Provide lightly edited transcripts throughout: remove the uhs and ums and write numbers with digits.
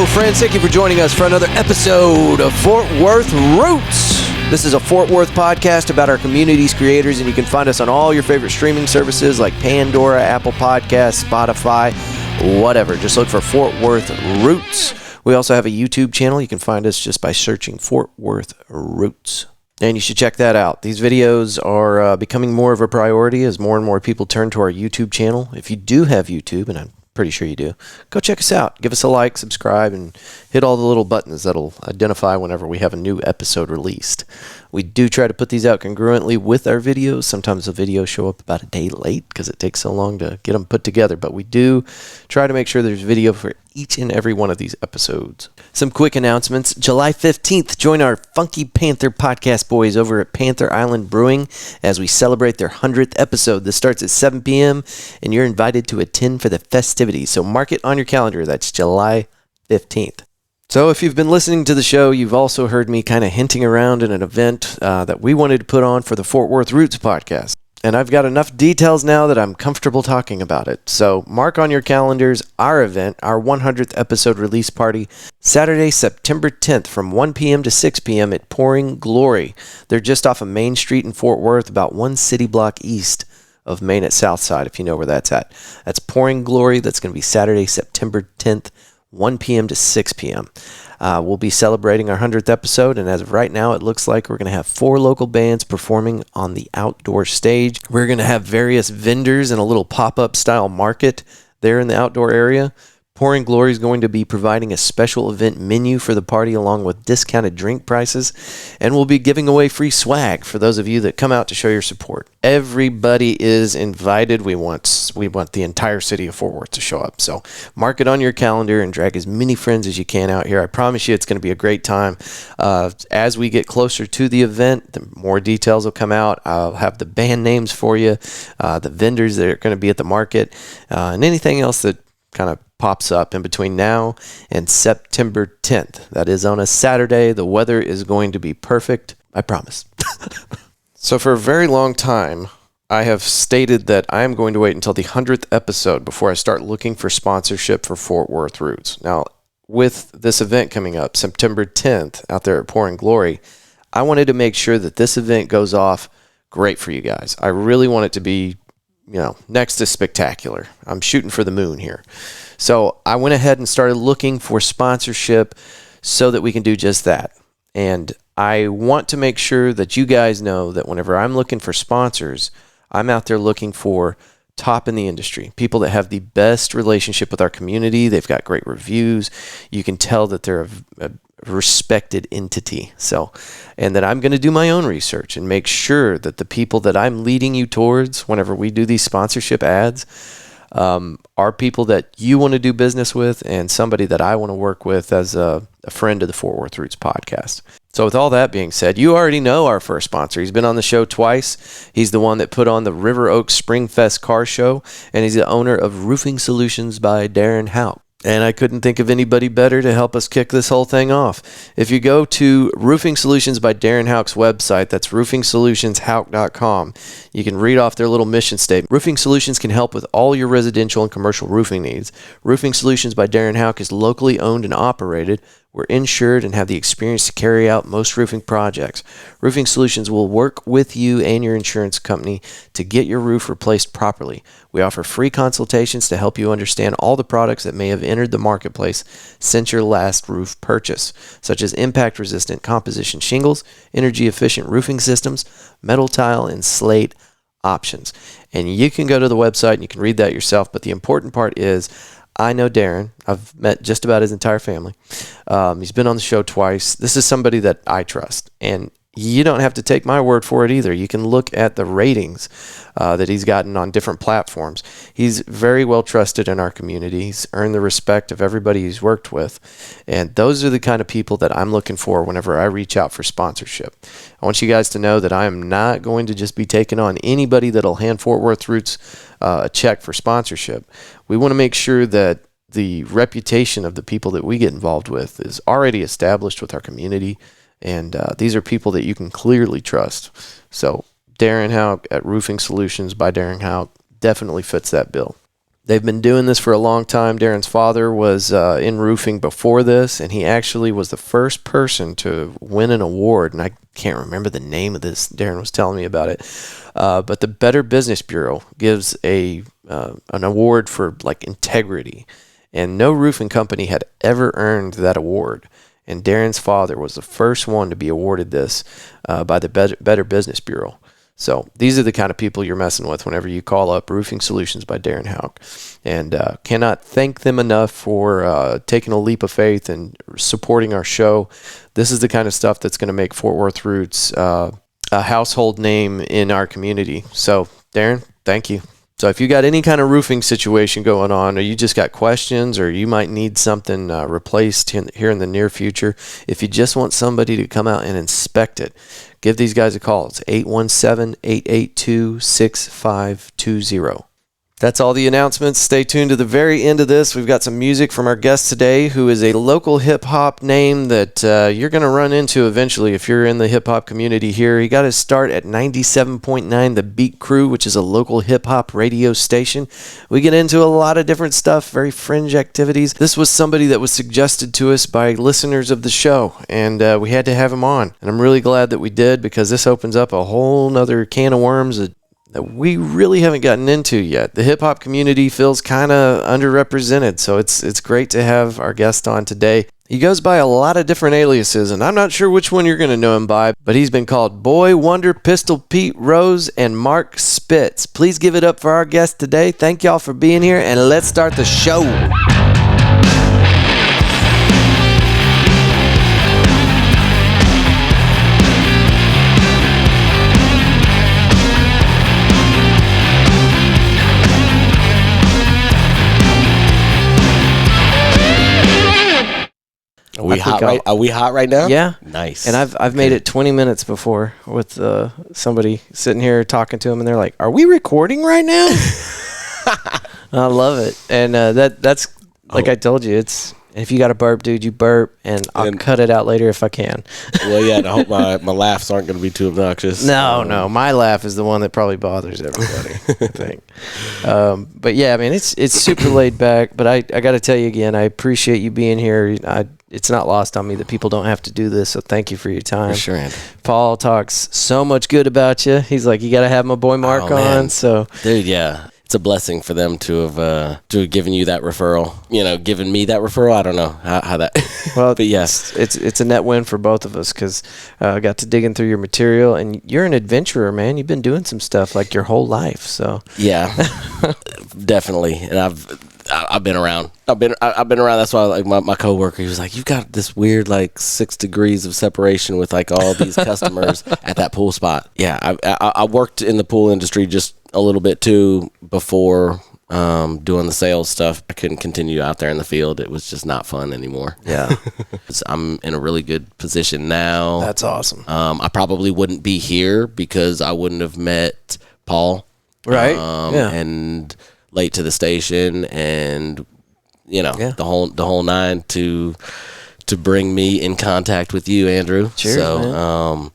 Hello, friends. Thank you for joining us for another episode of Fort Worth Roots. This is a Fort Worth podcast about our community's creators, and you can find us on all your favorite streaming services like Pandora, Apple Podcasts, Spotify, whatever. Just look for Fort Worth Roots. We also have a YouTube channel. You can find us just by searching Fort Worth Roots. And you should check that out. These videos are becoming more of a priority as more and more people turn to our YouTube channel. If you do have YouTube, and I'm pretty sure you do, go check us out. Give us a like, subscribe, and hit all the little buttons that'll identify whenever we have a new episode released. We do try to put these out congruently with our videos. Sometimes the videos show up about a day late because it takes so long to get them put together, but we do try to make sure there's video for each and every one of these episodes. Some quick announcements. July 15th, join our Funky Panther Podcast boys over at Panther Island Brewing as we celebrate their 100th episode. This starts at 7 p.m., and you're invited to attend for the festivities. So mark it on your calendar. That's July 15th. So if you've been listening to the show, you've also heard me kind of hinting around in an event that we wanted to put on for the Fort Worth Roots podcast. And I've got enough details now that I'm comfortable talking about it. So mark on your calendars our event, our 100th episode release party, Saturday, September 10th from 1 p.m. to 6 p.m. at Pouring Glory. They're just off of Main Street in Fort Worth, about one city block east of Main at Southside, if you know where that's at. That's Pouring Glory. That's going to be Saturday, September 10th. 1 p.m. to 6 p.m. We'll be celebrating our 100th episode, and as of right now, it looks like we're going to have 4 local bands performing on the outdoor stage. We're going to have various vendors and a little pop-up style market there in the outdoor area. Pouring Glory is going to be providing a special event menu for the party along with discounted drink prices, and we'll be giving away free swag for those of you that come out to show your support. Everybody is invited. We want the entire city of Fort Worth to show up. So mark it on your calendar and drag as many friends as you can out here. I promise you it's going to be a great time. As we get closer to the event, the more details will come out. I'll have the band names for you, the vendors that are going to be at the market, and anything else that kind of pops up in between now and September 10th. That is on a Saturday. The weather is going to be perfect. I promise. So for a very long time, I have stated that I am going to wait until the 100th episode before I start looking for sponsorship for Fort Worth Roots. Now, with this event coming up, September 10th, out there at Pouring Glory, I wanted to make sure that this event goes off great for you guys. I really want it to be, next to spectacular. I'm shooting for the moon here. So I went ahead and started looking for sponsorship so that we can do just that. And I want to make sure that you guys know that whenever I'm looking for sponsors, I'm out there looking for top in the industry, people that have the best relationship with our community. They've got great reviews. You can tell that they're a respected entity. And that I'm going to do my own research and make sure that the people that I'm leading you towards whenever we do these sponsorship ads are people that you want to do business with and somebody that I want to work with as a friend of the Fort Worth Roots podcast. So with all that being said, you already know our first sponsor. He's been on the show twice. He's the one that put on the River Oaks Spring Fest car show, and he's the owner of Roofing Solutions by Darren Houck. And I couldn't think of anybody better to help us kick this whole thing off. If you go to Roofing Solutions by Darren Houck's website, that's roofingsolutionsHouck.com, you can read off their little mission statement. Roofing Solutions can help with all your residential and commercial roofing needs. Roofing Solutions by Darren Houck is locally owned and operated. We're insured and have the experience to carry out most roofing projects. Roofing Solutions will work with you and your insurance company to get your roof replaced properly. We offer free consultations to help you understand all the products that may have entered the marketplace since your last roof purchase, such as impact-resistant composition shingles, energy-efficient roofing systems, metal tile, and slate options. And you can go to the website and you can read that yourself, but the important part is I know Darren. I've met just about his entire family. He's been on the show twice. This is somebody that I trust. And you don't have to take my word for it either. You can look at the ratings that he's gotten on different platforms. He's very well trusted in our community. He's earned the respect of everybody he's worked with. And those are the kind of people that I'm looking for whenever I reach out for sponsorship. I want you guys to know that I am not going to just be taking on anybody that'll hand Fort Worth Roots a check for sponsorship. We want to make sure that the reputation of the people that we get involved with is already established with our community. And these are people that you can clearly trust. So Darren Houck at Roofing Solutions by Darren Houck definitely fits that bill. They've been doing this for a long time. Darren's father was in roofing before this, and he actually was the first person to win an award. And I can't remember the name of this. Darren was telling me about it. But the Better Business Bureau gives an award for like integrity. And no roofing company had ever earned that award. And Darren's father was the first one to be awarded this by the Better Business Bureau. So these are the kind of people you're messing with whenever you call up Roofing Solutions by Darren Houck. And cannot thank them enough for taking a leap of faith and supporting our show. This is the kind of stuff that's going to make Fort Worth Roots a household name in our community. So, Darren, thank you. So if you got any kind of roofing situation going on, or you just got questions, or you might need something replaced here in the near future, if you just want somebody to come out and inspect it, give these guys a call. It's 817-882-6520. That's all the announcements. Stay tuned to the very end of this. We've got some music from our guest today, who is a local hip-hop name that you're going to run into eventually if you're in the hip-hop community here. He got his start at 97.9 The Beat Crew, which is a local hip-hop radio station. We get into a lot of different stuff, very fringe activities. This was somebody that was suggested to us by listeners of the show, and we had to have him on. And I'm really glad that we did, because this opens up a whole nother can of worms that we really haven't gotten into yet. The hip-hop community feels kind of underrepresented, so it's great to have our guest on today. He goes by a lot of different aliases, and I'm not sure which one you're going to know him by, but he's been called Boy Wonder, Pistol Pete, Rose, and Mark Spitz. Please give it up for our guest today. Thank y'all for being here, and let's start the show. Are we hot right now? Yeah. Nice. And I've made it 20 minutes before with somebody sitting here talking to them, and they're like, "Are we recording right now?" I love it. And that's like I told you, it's if you got to burp, dude, you burp, and I'll cut it out later if I can. Well, yeah, and I hope my laughs aren't going to be too obnoxious. No, my laugh is the one that probably bothers everybody, I think. But yeah, I mean, it's super laid back, but I got to tell you again, I appreciate you being here. It's not lost on me that people don't have to do this, so thank you for your time. For sure, Andy. Paul talks so much good about you. He's like, you got to have my boy Mark on. So, dude, yeah, it's a blessing for them to have given you that referral. You know, given me that referral. I don't know how that. Well, but yes, it's a net win for both of us, because I got to digging through your material, and you're an adventurer, man. You've been doing some stuff like your whole life. So yeah, definitely, and I've been around. I've been around. That's why, like, my coworker, he was like, "You've got this weird, like, 6 degrees of separation with, like, all these customers at that pool spot." Yeah, I worked in the pool industry just a little bit too before doing the sales stuff. I couldn't continue out there in the field. It was just not fun anymore. Yeah, I'm in a really good position now. That's awesome. I probably wouldn't be here because I wouldn't have met Paul. Right. Yeah. And late to the station, and the whole nine to bring me in contact with you, Andrew. Cheers, so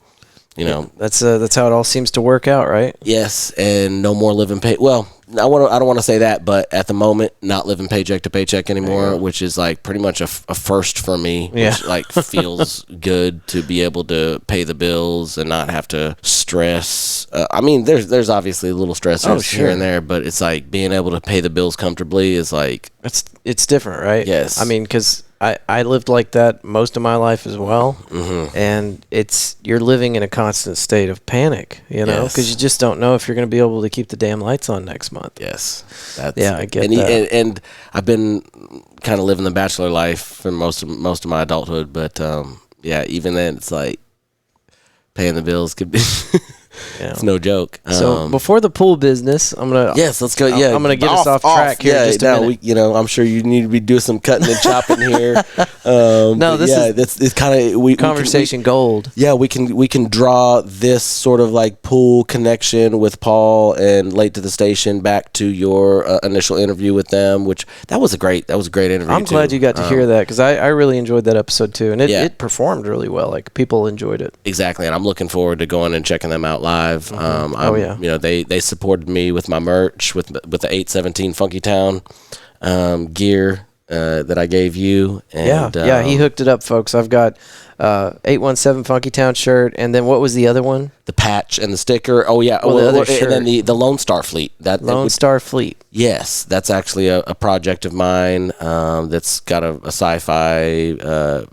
man. That's how it all seems to work out, right? Yes, and no more living well, I don't want to say that, but at the moment, not living paycheck to paycheck anymore, which is like pretty much a first for me. Yeah. Which like feels good to be able to pay the bills and not have to stress. I mean, there's obviously little stressors here and there, but it's like being able to pay the bills comfortably is like it's different, right? Yes. I mean, because I lived like that most of my life as well, and you're living in a constant state of panic, because you just don't know if you're going to be able to keep the damn lights on next month. Yes, I get that. And I've been kind of living the bachelor life for most of my adulthood, but even then, it's like paying the bills could be. It's no joke. So before the pool business, let's go. Yeah, I'm gonna get us off track here. Yeah, just a minute. I'm sure you need to be doing some cutting and chopping here. It's kind of conversation gold. Yeah, we can draw this sort of like pool connection with Paul and late to the station back to your initial interview with them, which that was a great interview. I'm glad you got to hear that, because I really enjoyed that episode too, and it performed really well. Like, people enjoyed it. Exactly, and I'm looking forward to going and checking them out live. Mm-hmm. You know, they supported me with my merch, with the 817 Funky Town gear that I gave you. And, he hooked it up, folks. I've got 817 Funky Town shirt, and then what was the other one? The patch and the sticker. Oh yeah, the other shirt. And then the Lone Star Fleet. Star Fleet. Yes, that's actually a project of mine that's got a sci-fi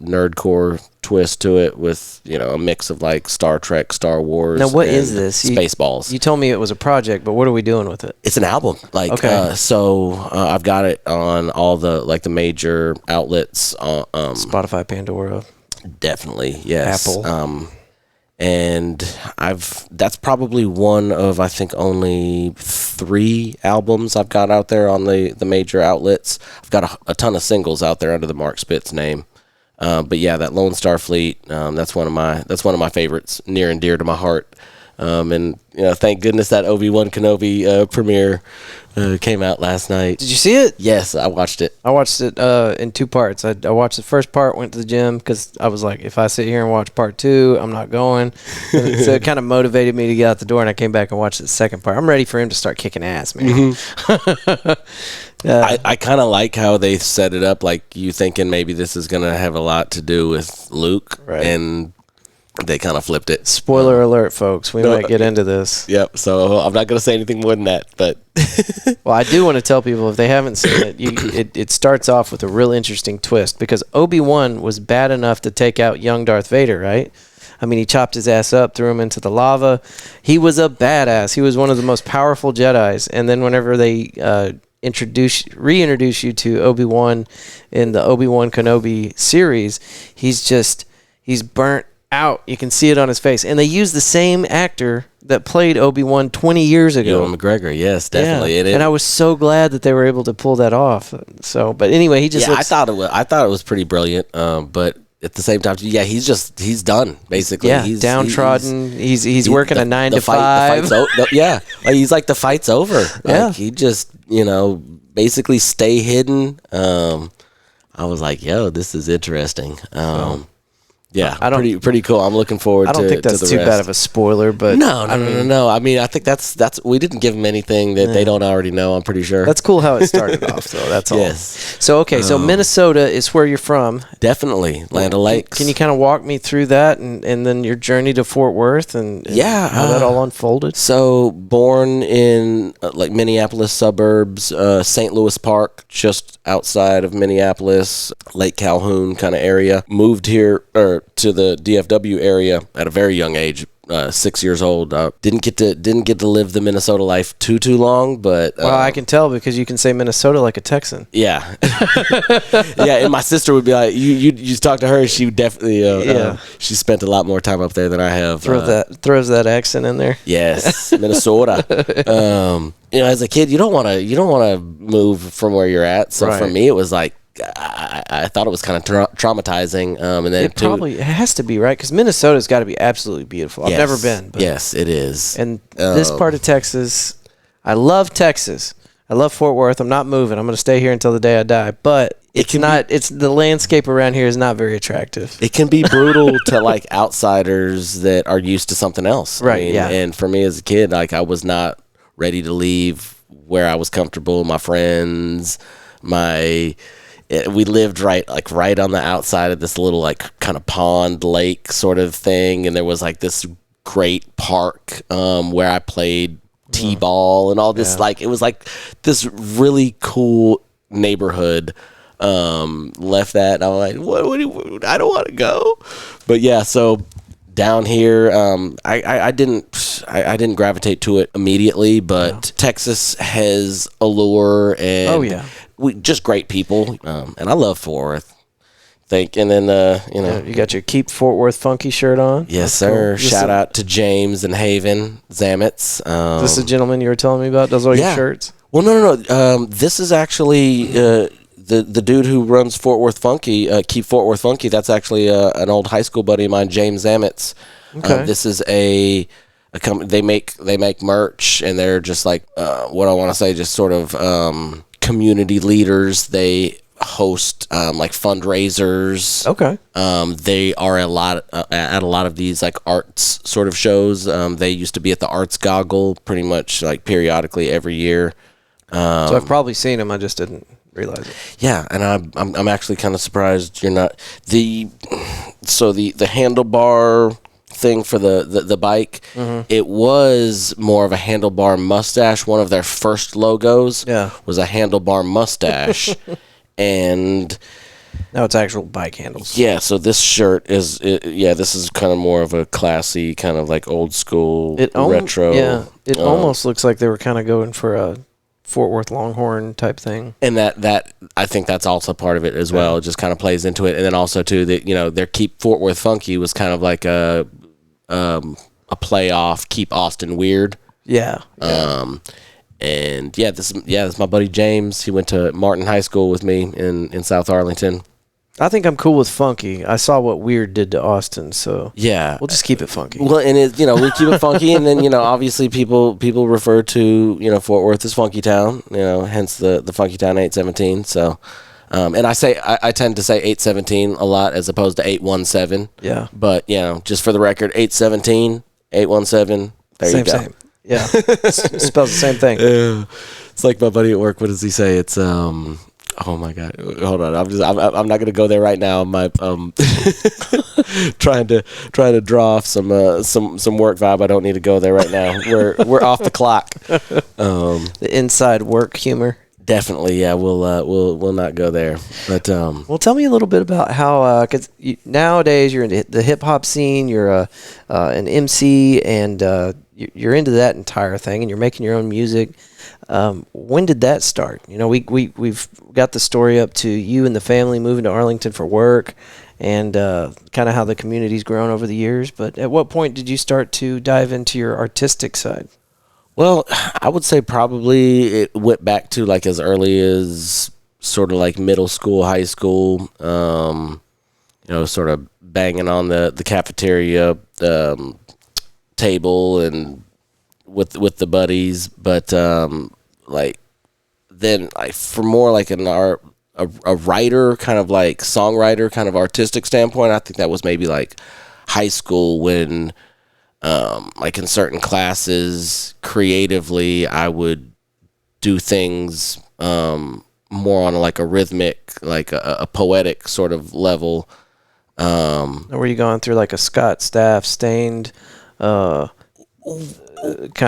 nerdcore twist to it, with a mix of like Star Trek, Star Wars. Now, what is this? Spaceballs. You told me it was a project, but what are we doing with it? It's an album. I've got it on all the major outlets. Spotify, Pandora. Definitely, yes. Apple. And that's probably one of, I think, only 3 albums I've got out there on the major outlets. I've got a ton of singles out there under the Mark Spitz name. But yeah, that Lone Star Fleet, that's one of my favorites, near and dear to my heart. And thank goodness that Obi-Wan Kenobi premiere came out last night. Did you see it? Yes, I watched it. I watched it in 2 parts. I watched the first part, went to the gym, because I was like, if I sit here and watch part 2, I'm not going. So it kind of motivated me to get out the door, and I came back and watched the second part. I'm ready for him to start kicking ass, man. I kind of like how they set it up, like you thinking maybe this is going to have a lot to do with Luke, right, and they kind of flipped it. Spoiler alert, folks. We might get into this. Yep. So I'm not going to say anything more than that. But well, I do want to tell people, if they haven't seen it, it starts off with a real interesting twist, because Obi-Wan was bad enough to take out young Darth Vader, right? I mean, he chopped his ass up, threw him into the lava. He was a badass. He was one of the most powerful Jedis. And then whenever they reintroduce you to Obi-Wan in the Obi-Wan Kenobi series, he's burnt out. You can see it on his face. And they use the same actor that played Obi-Wan 20 years ago. Ewan McGregor, yes, definitely. Yeah. And I was so glad that they were able to pull that off. So, but anyway, he just I thought it was pretty brilliant. But at the same time, he's done, basically. Yeah, he's downtrodden. He's working a 9 to 5. He's like, the fight's over. Yeah. Like, he just, basically stay hidden. I was like, yo, this is interesting. Yeah, pretty cool. I'm looking forward to I don't think that's too bad of a spoiler, but no. I mean, I think that's we didn't give them anything that they don't already know, I'm pretty sure. That's cool how it started off, though. That's all. Yes. So, okay, so Minnesota is where you're from. Definitely. Land of Lakes. Can you kind of walk me through that, and then your journey to Fort Worth and how that all unfolded? So, born in Minneapolis suburbs, St. Louis Park, just outside of Minneapolis, Lake Calhoun kind of area. Moved here, to the DFW area at a very young age, 6 years old. Didn't get to live the Minnesota life too long, but well, I can tell, because you can say Minnesota like a Texan. Yeah. Yeah, and my sister would be like, you talk to her, she would definitely she spent a lot more time up there than I have. Throws that accent in there. Yes, Minnesota. As a kid, you don't want to move from where you're at. So for me, it was like, I thought it was kind of traumatizing, and then it has to be, right? Because Minnesota's got to be absolutely beautiful. I've never been. But, yes, it is. And this part of Texas, I love Texas. I love Fort Worth. I'm not moving. I'm going to stay here until the day I die. But it's the landscape around here is not very attractive. It can be brutal to outsiders that are used to something else, right? And for me as a kid, I was not ready to leave where I was comfortable. My friends, we lived right on the outside of this little kind of pond lake sort of thing, and there was this great park where I played t-ball and all this. It was this really cool neighborhood. Left that, and I'm like, what I don't want to go. But yeah, so down here, I didn't gravitate to it immediately, but Texas has allure, and we just great people, and I love Fort Worth. And then you got your Keep Fort Worth Funky shirt on. Yes, sir. Cool. Shout out to James and Haven Zametz. This is the gentleman you were telling me about. Does all your shirts? Well, no. This is actually the dude who runs Fort Worth Funky. Keep Fort Worth Funky. That's actually an old high school buddy of mine, James Zametz. Okay. This is a company. They make merch, and they're just what I want to say, just sort of community leaders. They host like fundraisers. Okay. They are at a lot of these like arts sort of shows. They used to be at the Arts Goggle pretty much like periodically every year. So I've probably seen them. I just didn't realize it. Yeah, and I'm actually kind of surprised you're not the handlebar thing for the bike. It was more of a handlebar mustache. One of their first logos was a handlebar mustache. And now it's actual bike handles. Yeah, so this shirt this is kind of more of a classy, kind of like old school retro. Yeah, it almost looks like they were kind of going for a Fort Worth Longhorn type thing. And that I think that's also part of it as well. It just kind of plays into it. And then also too that their Keep Fort Worth Funky was kind of like a play off Keep Austin Weird. Yeah. And this is my buddy James. He went to Martin High School with me in South Arlington. I think I'm cool with funky. I saw what Weird did to Austin, so yeah, we'll just keep it funky. Well, and we keep it funky, and then obviously people refer to Fort Worth as Funky Town, hence the Funky Town 817. So, and I tend to say 817 a lot as opposed to 817. Yeah, but just for the record, 817, 817. There you go. Same. Yeah, it spells the same thing. It's like my buddy at work. What does he say? It's oh my God! Hold on. I'm not gonna go there right now. My trying to draw off some work vibe. I don't need to go there right now. We're off the clock. The inside work humor. Definitely, yeah. We'll not go there. But well, tell me a little bit about how because nowadays you're in the hip hop scene. You're an MC and you're into that entire thing, and you're making your own music. When did that start? We've got the story up to you and the family moving to Arlington for work, and kind of how the community's grown over the years. But at what point did you start to dive into your artistic side? Well, I would say probably it went back to like as early as sort of like middle school, high school. Sort of banging on the cafeteria table and with the buddies, but then for more like an art, a writer, kind of like songwriter, kind of artistic standpoint, I think that was maybe like high school when like in certain classes creatively I would do things more on like a rhythmic, like a poetic sort of level. Were you going through like a Scott Staff Stained kind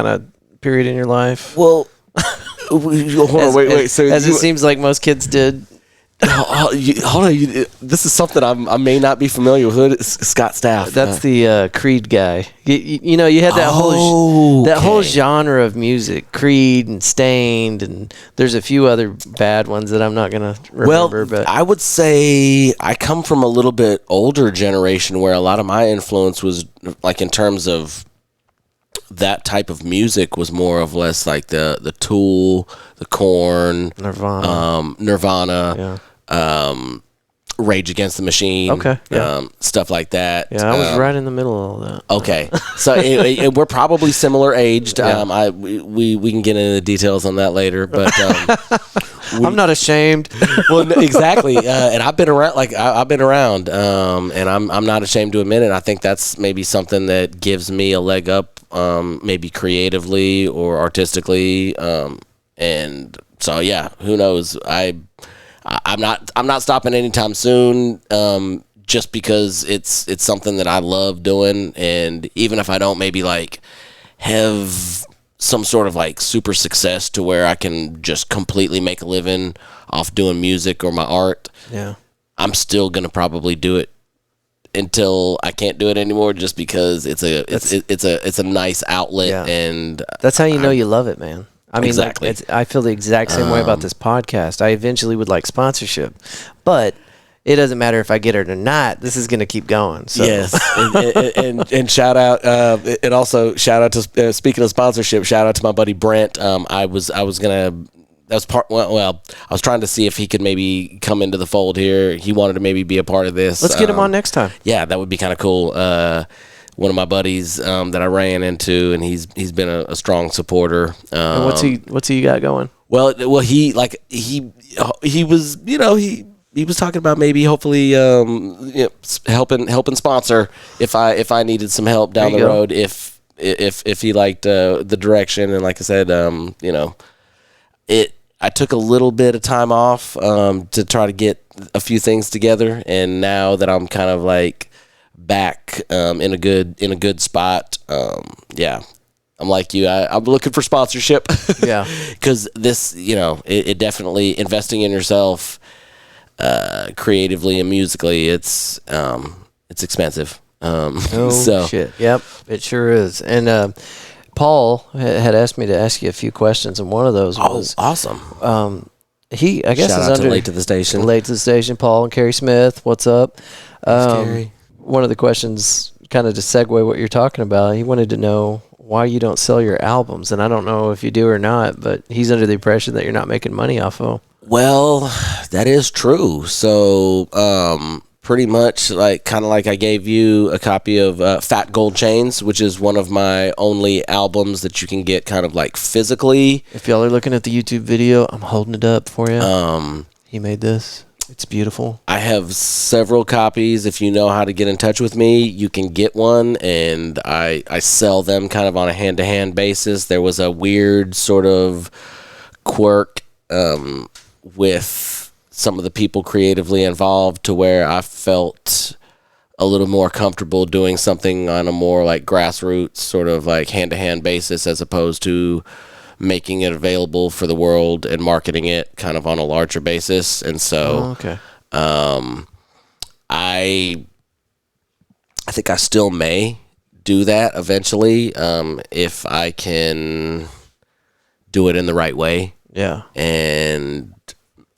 of period in your life? Well, hold on, wait. So it seems like most kids did. Hold on. This is something I may not be familiar with. It's Scott Staff. That's the Creed guy. You had that whole genre of music, Creed and Stained, and there's a few other bad ones that I'm not gonna remember. Well, but I would say I come from a little bit older generation where a lot of my influence was like in terms of that type of music was more or less like the Tool, the Korn, Nirvana, Rage Against the Machine, okay, stuff like that. Yeah, I was right in the middle of all that. Okay, so we're probably similar aged. Yeah. We can get into the details on that later, but I'm not ashamed. Well, exactly, and I've been around. I've been around, and I'm not ashamed to admit it. I think that's maybe something that gives me a leg up, maybe creatively or artistically, and so yeah, who knows? I'm not stopping anytime soon. Just because it's something that I love doing, and even if I don't maybe like have some sort of like super success to where I can just completely make a living off doing music or my art, I'm still gonna probably do it until I can't do it anymore, just because it's a nice outlet, and that's how you love it, man. I mean, exactly. I feel the exact same way about this podcast. I eventually would like sponsorship, but it doesn't matter if I get it or not. This is going to keep going. So. Yes, and shout out, and also shout out to speaking of sponsorship, shout out to my buddy Brent. I was trying to see if he could maybe come into the fold here. He wanted to maybe be a part of this. Let's get him on next time. Yeah, that would be kind of cool. One of my buddies that I ran into, and he's been a strong supporter. And what's he got going? Well, he was, he was talking about maybe hopefully helping sponsor if I needed some help down the road if he liked the direction. And like I said, I took a little bit of time off to try to get a few things together, and now that I'm kind of like back in a good spot, I'm like you. I'm looking for sponsorship. Yeah, because this, it definitely investing in yourself. Creatively and musically, it's expensive. Shit. Yep, it sure is. And Paul had asked me to ask you a few questions, and one of those was awesome. I guess shout is out under to Late to the Station. Late to the Station. Paul and Carrie Smith. What's up? Carrie. One of the questions, kind of to segue what you're talking about, he wanted to know why you don't sell your albums, and I don't know if you do or not, but he's under the impression that you're not making money off of them. Well, that is true. So, pretty much kind of like I gave you a copy of Fat Gold Chains, which is one of my only albums that you can get kind of like physically. If y'all are looking at the YouTube video, I'm holding it up for you. He made this. It's beautiful. I have several copies. If you know how to get in touch with me, you can get one, and I sell them kind of on a hand-to-hand basis. There was a weird sort of quirk with some of the people creatively involved to where I felt a little more comfortable doing something on a more like grassroots sort of like hand-to-hand basis as opposed to making it available for the world and marketing it kind of on a larger basis. And so I think I still may do that eventually if I can do it in the right way. Yeah. And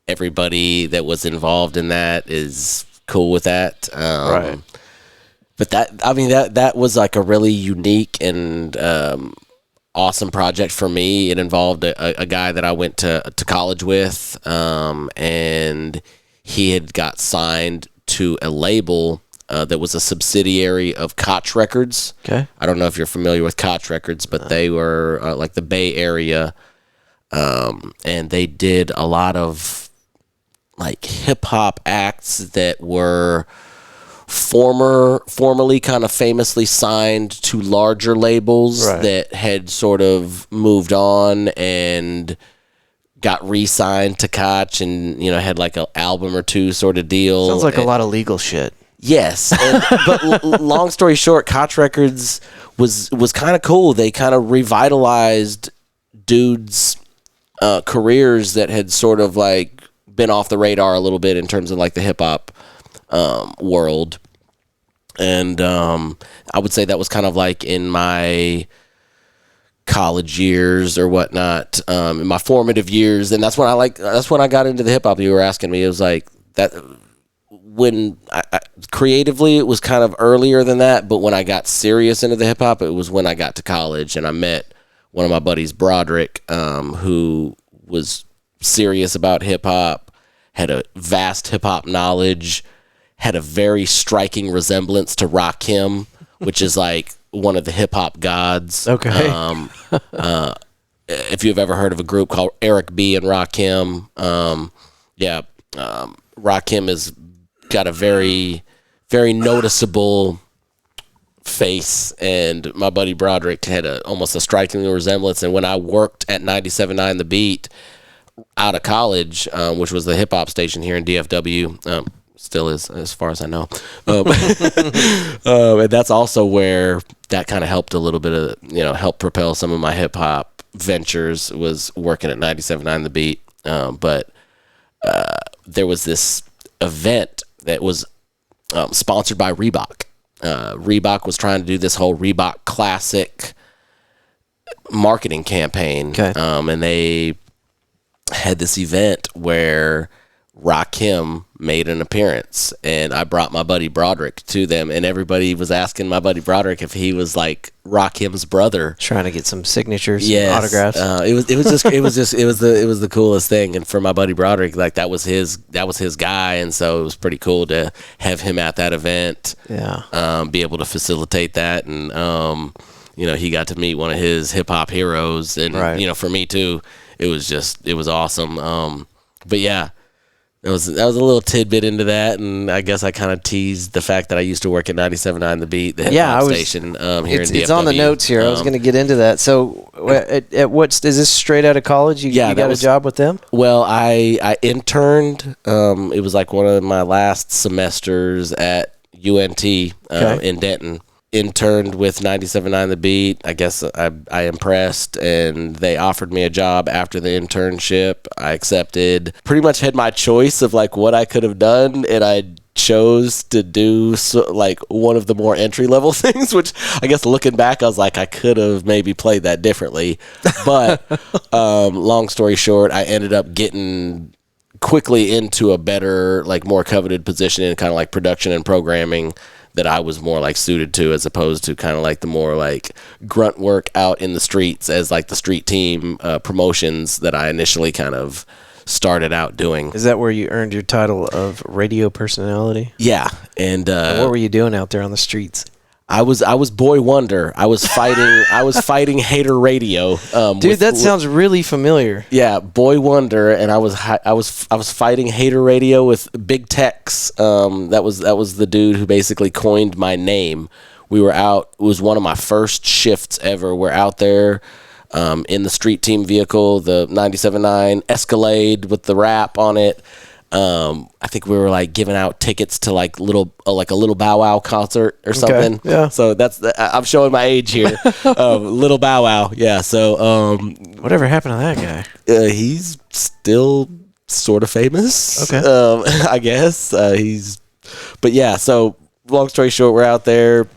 everybody that was involved in that is cool with that. Right. But that was like a really unique and awesome project for me. It involved a guy that I went to college with, and he had got signed to a label that was a subsidiary of Koch Records. Okay. I don't know if you're familiar with Koch Records, but they were like the Bay Area. And they did a lot of like hip hop acts that were formerly kind of famously signed to larger labels that had sort of moved on and got re-signed to Koch and, had like an album or two sort of deal. Sounds like a lot of legal shit. Yes. But long story short, Koch Records was kind of cool. They kind of revitalized dudes' careers that had sort of like been off the radar a little bit in terms of like the hip hop world. And I would say that was kind of like in my college years or whatnot, in my formative years. And that's when I got into the hip hop. You were asking me, it was like that when I creatively, it was kind of earlier than that. But when I got serious into the hip hop, it was when I got to college and I met one of my buddies, Broderick, who was serious about hip hop, had a vast hip hop knowledge, had a very striking resemblance to Rakim, which is like one of the hip hop gods. Okay. If you've ever heard of a group called Eric B and Rakim, Rakim has got a very, very noticeable face, and my buddy Broderick had almost a striking resemblance. And when I worked at 97.9 The Beat out of college, which was the hip hop station here in DFW, still is as far as I know, and that's also where that kind of helped a little bit of, help propel some of my hip hop ventures, was working at 97.9 The Beat. But there was this event that was sponsored by Reebok. Reebok was trying to do this whole Reebok Classic marketing campaign. Okay. And they had this event where Rakim made an appearance, and I brought my buddy Broderick to them, and everybody was asking my buddy Broderick if he was like Rakim's brother, trying to get some signatures, yes, autographs. It was the coolest thing. And for my buddy Broderick, like that was his guy, and so it was pretty cool to have him at that event. Yeah. Be able to facilitate that, and he got to meet one of his hip hop heroes, and right. For me too, it was awesome. But yeah, that was a little tidbit into that, and I guess I kind of teased the fact that I used to work at 97.9 The Beat, the hip hop station here in DFW. It's on the notes here. I was going to get into that. So, at what is this straight out of college? You got a job with them? Well, I interned. It was like one of my last semesters at UNT in Denton. Interned with 97.9 The Beat. I guess I impressed, and they offered me a job after the internship. I accepted. Pretty much had my choice of like what I could have done, and I chose to do like one of the more entry level things, which I guess looking back, I was like, I could have maybe played that differently. But long story short, I ended up getting quickly into a better, like more coveted position in kind of like production and programming that I was more like suited to, as opposed to kind of like the more like grunt work out in the streets as like the street team promotions that I initially kind of started out doing. Is that where you earned your title of radio personality? Yeah. And what were you doing out there on the streets? I was Boy Wonder. I was fighting hater radio. Dude, that sounds really familiar. Yeah, Boy Wonder, and I was fighting hater radio with Big Tex. That was the dude who basically coined my name. We were out. It was one of my first shifts ever. We're out there in the street team vehicle, the 97.9 Escalade with the wrap on it. I think we were like giving out tickets to like a little Bow Wow concert or something. Okay, yeah. So I'm showing my age here. Little Bow Wow. Yeah. So whatever happened to that guy? He's still sort of famous. Okay. I guess but yeah. So long story short, we're out there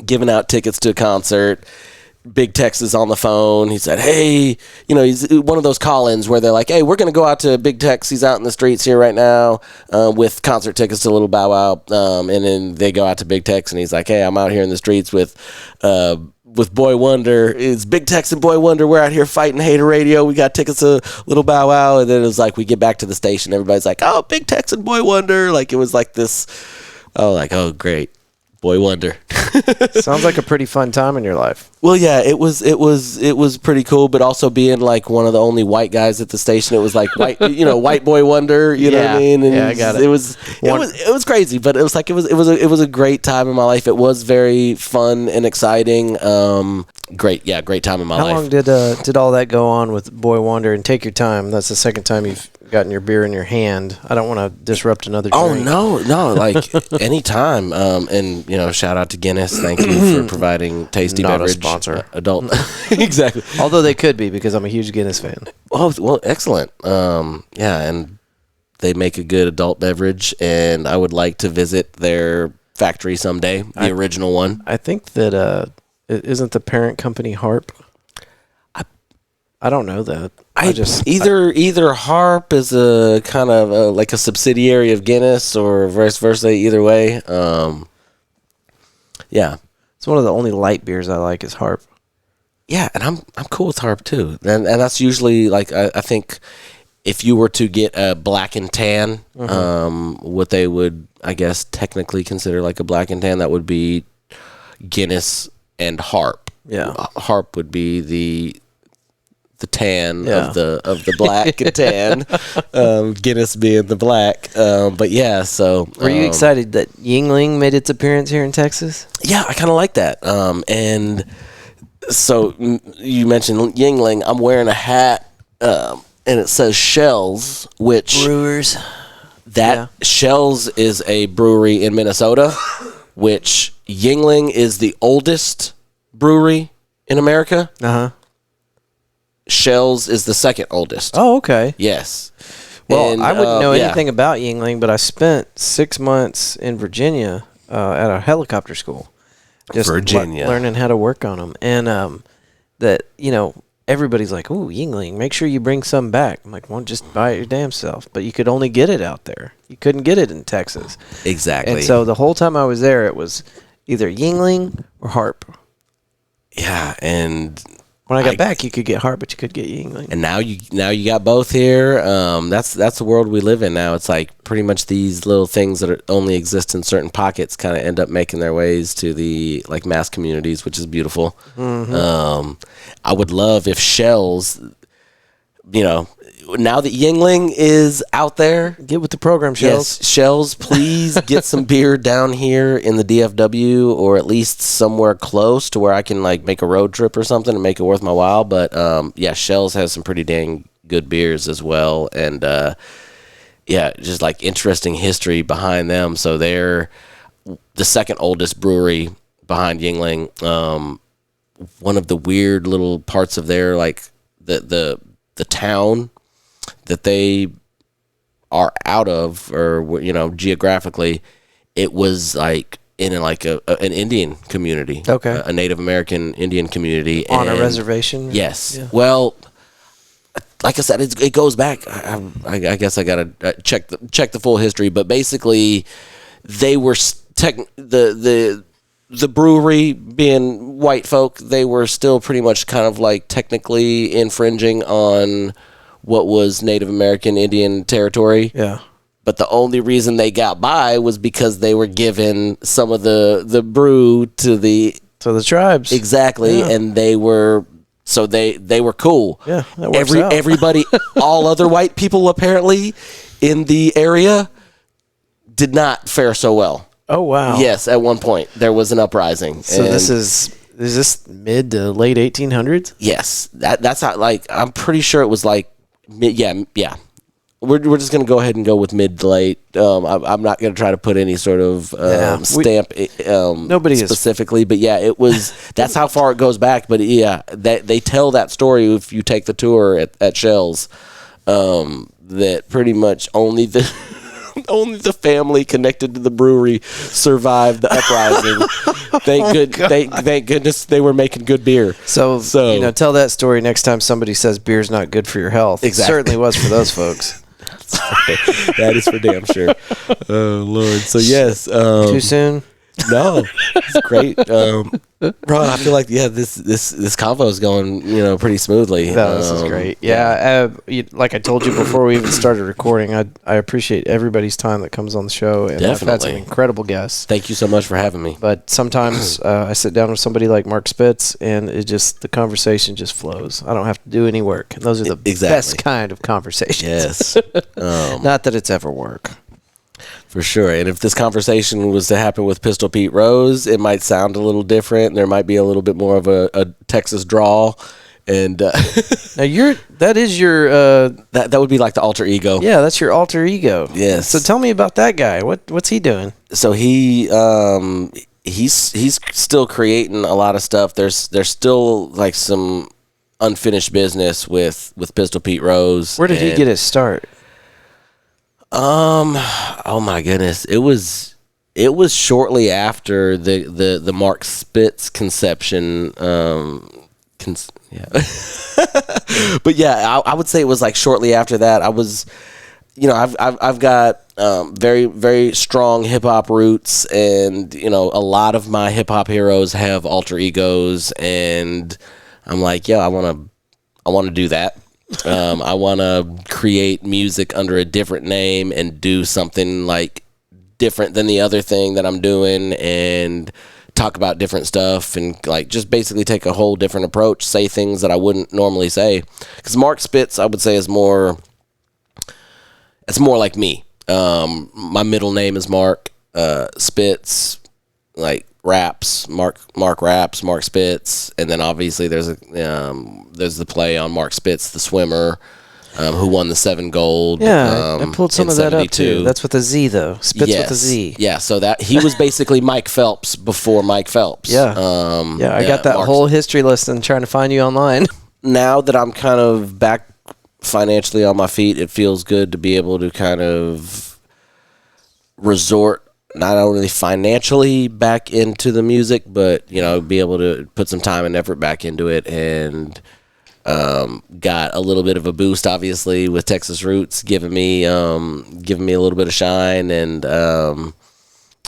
giving out tickets to a concert. Big Tex is on the phone. He said, hey, he's one of those call-ins where they're like, hey, we're going to go out to Big Tex. He's out in the streets here right now with concert tickets to Little Bow Wow. And then they go out to Big Tex, and he's like, hey, I'm out here in the streets with Boy Wonder. It's Big Tex and Boy Wonder. We're out here fighting hater radio. We got tickets to Little Bow Wow. And then it was like we get back to the station. Everybody's like, oh, Big Tex and Boy Wonder. Like it was like this, oh, great. Boy Wonder. Sounds like a pretty fun time in your life. Well, yeah, it was pretty cool, but also being like one of the only white guys at the station, it was like white boy wonder, you know what I mean? And I got it. It was crazy, but it was like it was a great time in my life. It was very fun and exciting. Great time in my life. How long did all that go on with Boy Wonder? And take your time. That's the second time you've gotten your beer in your hand. I don't want to disrupt another drink. Oh no, like anytime. And shout out to Guinness. Thank you for providing tasty Not beverage. a sponsor. Adult. Exactly. Although they could be, because I'm a huge Guinness fan. Oh well, excellent. Yeah, and they make a good adult beverage, and I would like to visit their factory someday. The original one. I think that isn't the parent company Harp. I don't know that. Either Harp is a kind of like a subsidiary of Guinness, or vice versa. Either way, yeah, it's one of the only light beers I like is Harp. Yeah, and I'm cool with Harp too, and that's usually like I think if you were to get a black and tan, what they would I guess technically consider like a black and tan, that would be Guinness and Harp. Yeah, Harp would be the tan of the black and tan, Guinness being the black. But yeah, so were you excited that Yuengling made its appearance here in Texas? Yeah, I kind of like that. And so you mentioned Yuengling. I'm wearing a hat, and it says Shells, which Brewers. Shells is a brewery in Minnesota, which Yuengling is the oldest brewery in America. Shells is the second oldest. Oh, okay. Yes. Well, and I wouldn't know anything about Yuengling, but I spent 6 months in Virginia at a helicopter school. Just learning how to work on them. And everybody's like, ooh, Yuengling, make sure you bring some back. I'm like, well, just buy it your damn self. But you could only get it out there. You couldn't get it in Texas. Exactly. And so the whole time I was there, it was either Yuengling or Harp. Yeah, and when I got back, you could get Harp, but you could get Yuengling. And now you got both here. That's the world we live in now. It's like pretty much these little things that only exist in certain pockets kind of end up making their ways to the like mass communities, which is beautiful. I would love if Shells, now that Yingling is out there, Get with the program, Shells. yes, Shells, please get some beer down here in the DFW, or at least somewhere close to where I can like make a road trip or something and make it worth my while. But Shells has some pretty dang good beers as well, and just like interesting history behind them. So they're the second oldest brewery behind Yingling. One of the weird little parts of their like the town that they are out of, or geographically, it was like in an Indian community, a Native American Indian community on a reservation. Yes, yeah. Well, like I said, it goes back. I guess I gotta check the full history, but basically, they were the brewery being white folk. They were still pretty much kind of like technically infringing on what was Native American Indian territory. Yeah. But the only reason they got by was because they were given some of the brew to the tribes. Exactly, yeah. And they were cool. Yeah, that works out. Everybody, all other white people apparently in the area did not fare so well. Oh wow! Yes, at one point there was an uprising. So this is this mid to late 1800s? Yes, that's how. Like I'm pretty sure it was like mid. Yeah. We're just gonna go ahead and go with mid to late. I'm not gonna try to put any sort of stamp. Nobody specifically, but yeah, it was. That's how far it goes back. But yeah, they tell that story if you take the tour at Shells. That pretty much only the family connected to the brewery survived the uprising. Thank goodness they were making good beer. So tell that story next time somebody says beer's not good for your health. Exactly. It certainly was for those folks. That is for damn sure. Oh Lord. So yes. Too soon? No, it's great. Bro, I feel like this convo is going pretty smoothly. No, this is great. Yeah, like I told you before we even started recording, I appreciate everybody's time that comes on the show, and I've had some incredible guests. Thank you so much for having me. But sometimes I sit down with somebody like Mark Spitz, and the conversation just flows. I don't have to do any work, and those are the best kind of conversations. Yes, not that it's ever work. For sure. And if this conversation was to happen with Pistol Pete Rose, it might sound a little different. There might be a little bit more of a Texas drawl. And now that would be like the alter ego. Yeah, that's your alter ego. Yes. So tell me about that guy. What's he doing? So he's still creating a lot of stuff. There's still like some unfinished business with Pistol Pete Rose. Where did he get his start? Oh my goodness. It was shortly after the Mark Spitz conception. Yeah. But yeah, I would say it was like shortly after that. I was, I've got very, very strong hip hop roots, and a lot of my hip hop heroes have alter egos, and I'm like, I want to do that. I want to create music under a different name and do something like different than the other thing that I'm doing, and talk about different stuff, and like just basically take a whole different approach, say things that I wouldn't normally say. Because Mark Spitz, I would say, it's more like me. My middle name is Mark. Spitz, like raps, Mark raps, Mark Spitz, and then obviously there's the play on Mark Spitz, the swimmer, who won the 7 gold. Yeah, I pulled some of that up too. That's with a Z though. Spitz with a Z. Yeah, so that he was basically Mike Phelps before Mike Phelps. Yeah. I got that whole history lesson trying to find you online. Now that I'm kind of back financially on my feet, it feels good to be able to kind of resort not only financially back into the music, but be able to put some time and effort back into it, and got a little bit of a boost, obviously, with Texas Roots giving me a little bit of shine, and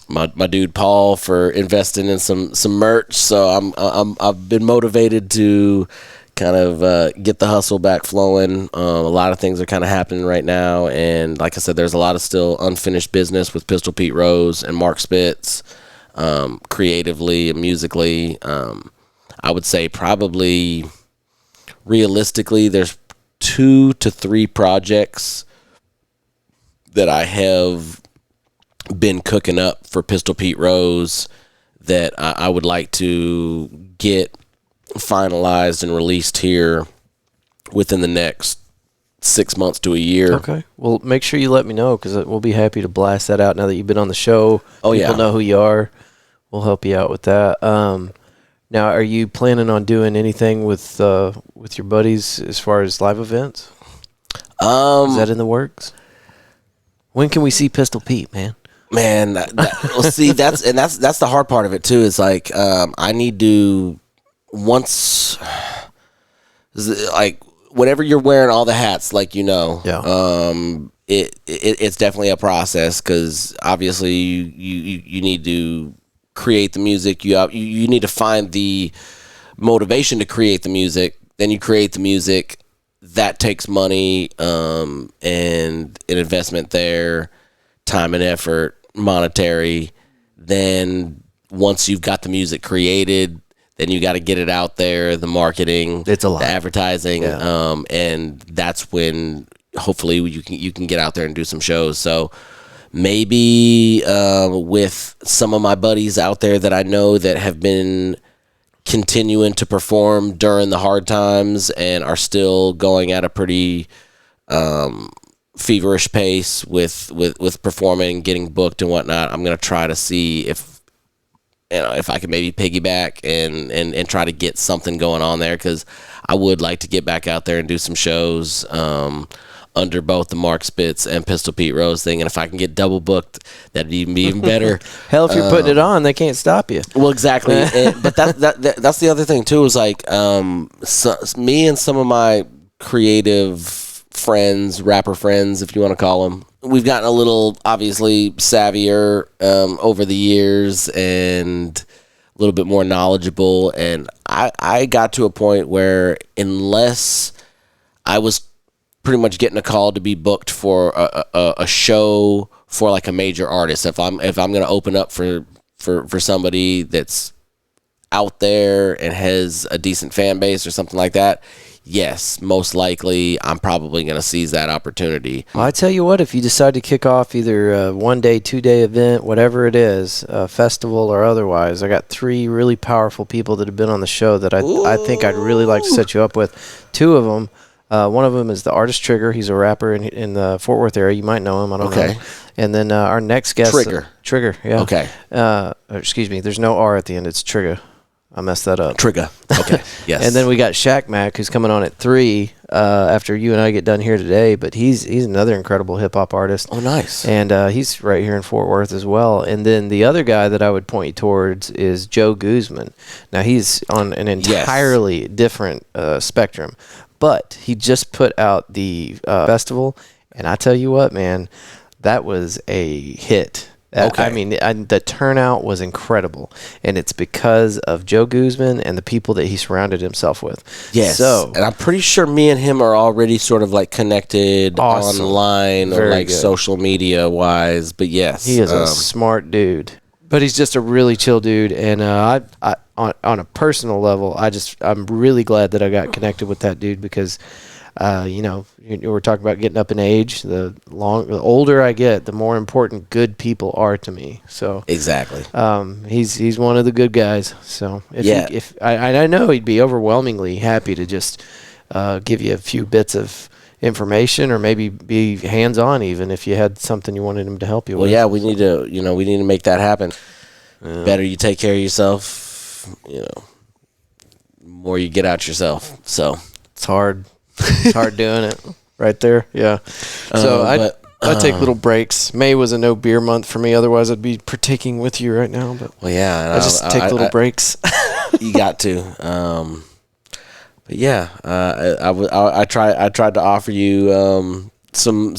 my dude Paul for investing in some merch. So I've been motivated to kind of get the hustle back flowing. A lot of things are kind of happening right now, and like I said, there's a lot of still unfinished business with Pistol Pete Rose and Mark Spitz, creatively and musically. I would say probably realistically there's 2 to 3 projects that I have been cooking up for Pistol Pete Rose that I would like to get finalized and released here within the next 6 months to a year. Okay. Well, make sure you let me know, because we'll be happy to blast that out now that you've been on the show. Oh, People know who you are. We'll help you out with that. Now, are you planning on doing anything with your buddies as far as live events? Is that in the works? When can we see Pistol Pete, man? Man, well, see, that's the hard part of it too. Is like I need to once, like whenever you're wearing all the hats, like it's definitely a process, because obviously you need to create the music. You need to find the motivation to create the music. Then you create the music. That takes money and an investment there, time and effort, monetary. Then once you've got the music created, then you got to get it out there, the marketing, it's a lot, the advertising, and that's when hopefully you can get out there and do some shows. So maybe with some of my buddies out there that I know that have been continuing to perform during the hard times and are still going at a pretty feverish pace with performing, getting booked and whatnot, I'm gonna try to see if I can maybe piggyback and try to get something going on there, because I would like to get back out there and do some shows under both the Mark Spitz and Pistol Pete Rose thing. And if I can get double booked, that'd be even better. Hell, if you're putting it on, they can't stop you. Well, exactly. But that's the other thing too, is like me and some of my creative friends, rapper friends, if you want to call them, we've gotten a little, obviously, savvier over the years and a little bit more knowledgeable. And I got to a point where, unless I was pretty much getting a call to be booked for a show for like a major artist, if I'm going to open up for somebody that's out there and has a decent fan base or something like that, yes, most likely I'm probably going to seize that opportunity. Well, I tell you what, if you decide to kick off either a 1-day, 2-day event, whatever it is, a festival or otherwise, I got 3 really powerful people that have been on the show that I think I'd really like to set you up with. 2 of them. One of them is the artist Trigger. He's a rapper in the Fort Worth area. You might know him. I don't know. And then our next guest. Trigger, yeah. Okay. Excuse me. There's no R at the end. It's Trigger. I messed that up. Trigger. Okay. Yes. And then we got Shaq Mac, who's coming on at 3 after you and I get done here today. But he's another incredible hip hop artist. Oh, nice. And he's right here in Fort Worth as well. And then the other guy that I would point you towards is Joe Guzman. Now he's on an entirely different spectrum, but he just put out the festival, and I tell you what, man, that was a hit. Okay. I mean, the turnout was incredible, and it's because of Joe Guzman and the people that he surrounded himself with. Yes, and I'm pretty sure me and him are already sort of like connected online or like social media wise. But yes, he is a smart dude, but he's just a really chill dude. And I on a personal level, I'm really glad that I got connected with that dude, because we're talking about getting up in age. The older I get, the more important good people are to me. So exactly, he's one of the good guys. So I know he'd be overwhelmingly happy to just give you a few bits of information, or maybe be hands on, even if you had something you wanted him to help you with. Well, yeah, we need to make that happen. Better you take care of yourself, more you get out yourself. So it's hard. It's hard doing it right there. Yeah. So I take little breaks. May was a no beer month for me. Otherwise, I'd be partaking with you right now. But well, yeah, I just take little breaks. You got to. But yeah, I tried to offer you some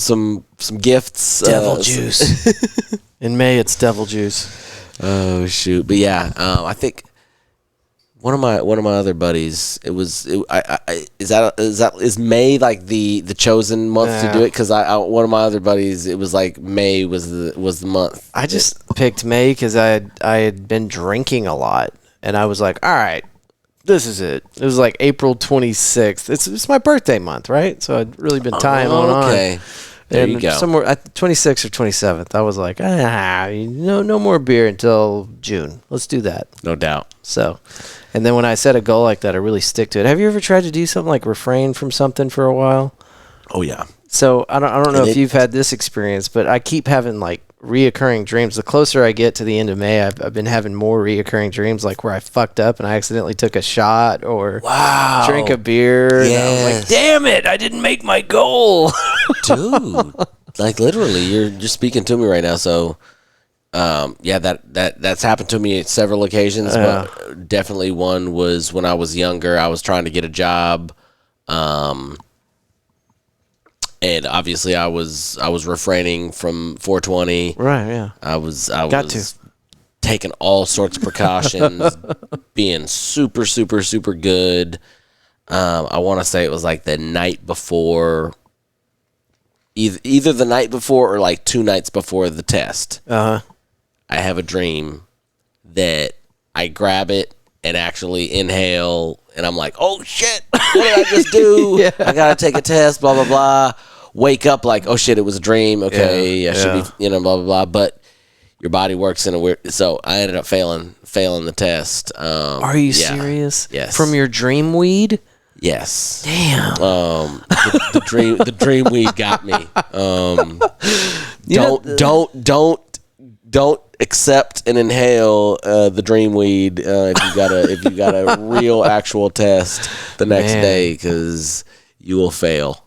gifts. Devil juice. In May, it's devil juice. Oh shoot! But yeah, I think one of my other buddies. Is May like the chosen month to do it? Because one of my other buddies, it was like May was the month. I just picked May because I had been drinking a lot, and I was like, all right, this is it. It was like April 26th. It's my birthday month, right? So I'd really been tying on. Okay. There you go. Somewhere at 26th or 27th, I was like, no more beer until June. Let's do that. No doubt. So, and then when I set a goal like that, I really stick to it. Have you ever tried to do something like refrain from something for a while? Oh yeah. So I don't know if you've had this experience, but I keep having like reoccurring dreams. The closer I get to the end of May, I've been having more reoccurring dreams, like where I fucked up and I accidentally took a shot or drank a beer. Yes. And I'm like, damn it, I didn't make my goal. Dude, like literally, you're just speaking to me right now. So, that's happened to me at several occasions. But definitely one was when I was younger. I was trying to get a job, and obviously I was refraining from 420. Right. Yeah. I was taking all sorts of precautions, being super, super, super good. I want to say it was like the night before. Either the night before or like 2 nights before the test. I have a dream that I grab it and actually inhale, and I'm like, oh shit, what did I just do? Yeah. I gotta take a test, blah blah blah. Wake up like, oh shit, it was a dream. Okay, I should be, blah blah blah. But your body works in a weird. So I ended up failing the test. Are you serious? Yes. From your dream weed? Yes. Damn. The dream weed got me. Don't accept and inhale the dream weed if you got a real actual test the next day, because you will fail.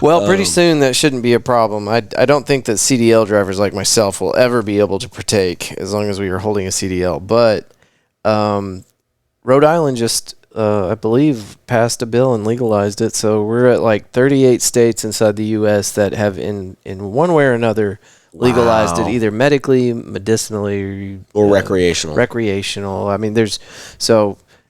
Well, pretty soon that shouldn't be a problem. I don't think that CDL drivers like myself will ever be able to partake as long as we are holding a CDL. But Rhode Island just, I believe, passed a bill and legalized it. So we're at like 38 states inside the U.S. that have in one way or another legalized it, either medically, medicinally, or recreational. Recreational. I mean,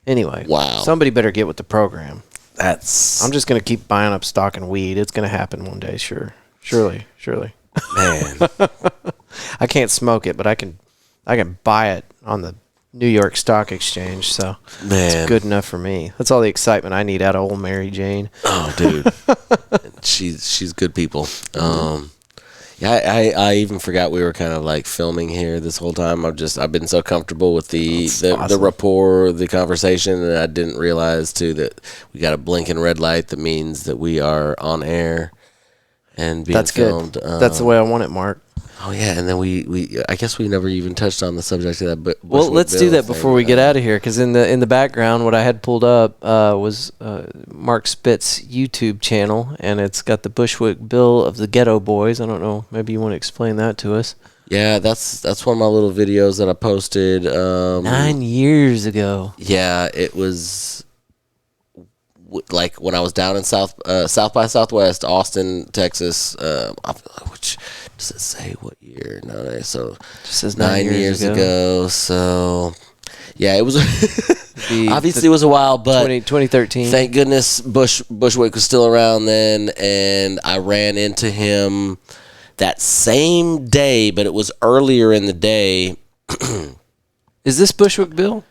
anyway. Wow. Somebody better get with the program. I'm just going to keep buying up stock and weed. It's going to happen one day, surely. Man. I can't smoke it, but I can buy it on the New York Stock Exchange, so it's good enough for me. That's all the excitement I need out of old Mary Jane. Oh, dude. she's good people. I even forgot we were kind of like filming here this whole time. I've been so comfortable with the rapport, the conversation, and I didn't realize too that we got a blinking red light that means that we are on air and being filmed. Good. That's the way I want it, Mark. Oh yeah, and then we I guess we never even touched on the subject of that. But well, let's do that before we get out of here, because in the background, what I had pulled up was Mark Spitz's YouTube channel, and it's got the Bushwick Bill of the Ghetto Boys. I don't know, maybe you want to explain that to us. Yeah, that's one of my little videos that I posted 9 years ago. Yeah, it was like when I was down in South by Southwest, Austin, Texas. Which does it say what year? No, so it says 9 years ago. So yeah, it was obviously it was a while, but 2013. Thank goodness Bushwick was still around then, and I ran into him that same day, but it was earlier in the day. Is this Bushwick Bill?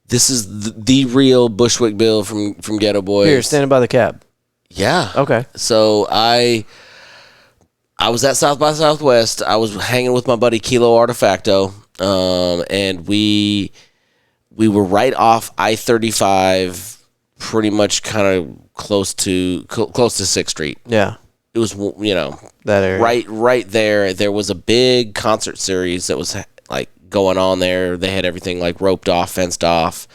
This is the real Bushwick Bill from Ghetto Boys. Here, standing by the cab. Yeah. Okay. So I was at South by Southwest. I was hanging with my buddy Kilo Artefacto, and we were right off I-35, pretty much kind of close to 6th Street. Yeah. It was, that area. Right there. There was a big concert series that was like going on there. They had everything like roped off, fenced off.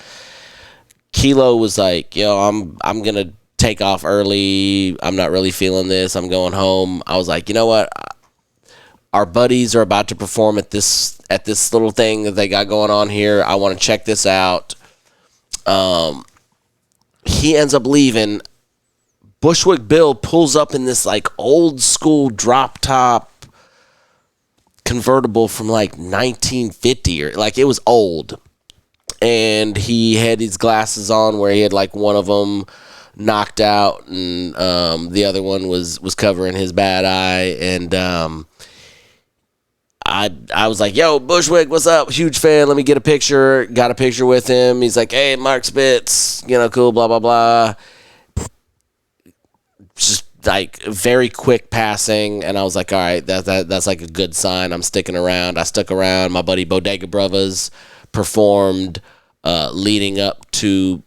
Kilo was like, I'm gonna take off early. I'm not really feeling this. I'm going home. I was like, you know what? Our buddies are about to perform at this little thing that they got going on here. I want to check this out. He ends up leaving. Bushwick Bill pulls up in this like old school drop top convertible from like 1950, or like it was old. And he had his glasses on where he had like one of them knocked out, and the other one was covering his bad eye. And I was like, yo, Bushwick, what's up? Huge fan. Let me get a picture. Got a picture with him. He's like, hey, Mark Spitz, cool, blah, blah, blah. Just like very quick passing. And I was like, all right, that's like a good sign. I'm sticking around. I stuck around. My buddy Bodega Brothers performed leading up to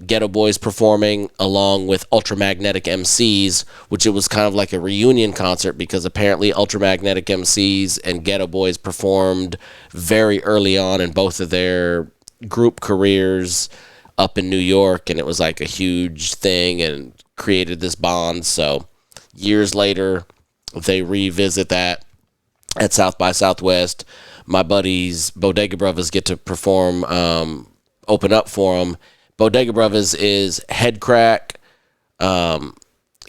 Ghetto Boys performing along with Ultramagnetic MCs, which it was kind of like a reunion concert because apparently Ultramagnetic MCs and Ghetto Boys performed very early on in both of their group careers up in New York, and it was like a huge thing and created this bond. So years later, they revisit that at South by Southwest. My buddies Bodega Brothers get to perform open up for him. Bodega Brothers is Headcrack,